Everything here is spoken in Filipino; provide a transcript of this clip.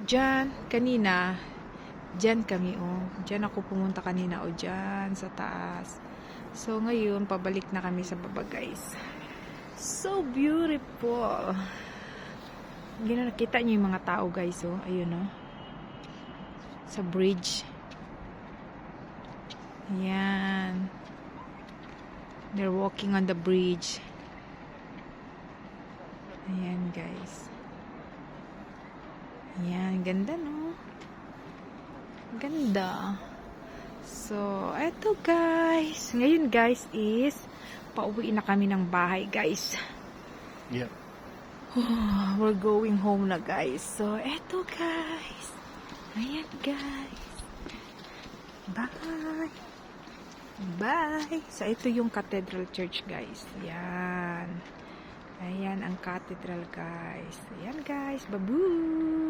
Diyan, kanina, diyan kami, oh. Diyan ako pumunta kanina, oh, diyan, sa taas. So, ngayon, pabalik na kami sa baba, guys. So beautiful. Nakita niyo yung mga tao, guys, oh. Ayun, oh. Sa bridge. Ayan. They're walking on the bridge. Ayan, guys. Ayan, ganda, no? Ganda. So, eto, guys. Ngayon, guys, is pauwi na kami ng bahay, guys. Yep. We're going home na, guys. So, eto, guys. Ayan, guys. Bye. Bye. So, ito yung Cathedral Church, guys. Ayan. Ayan ang cathedral, guys. Ayan, guys. Babu.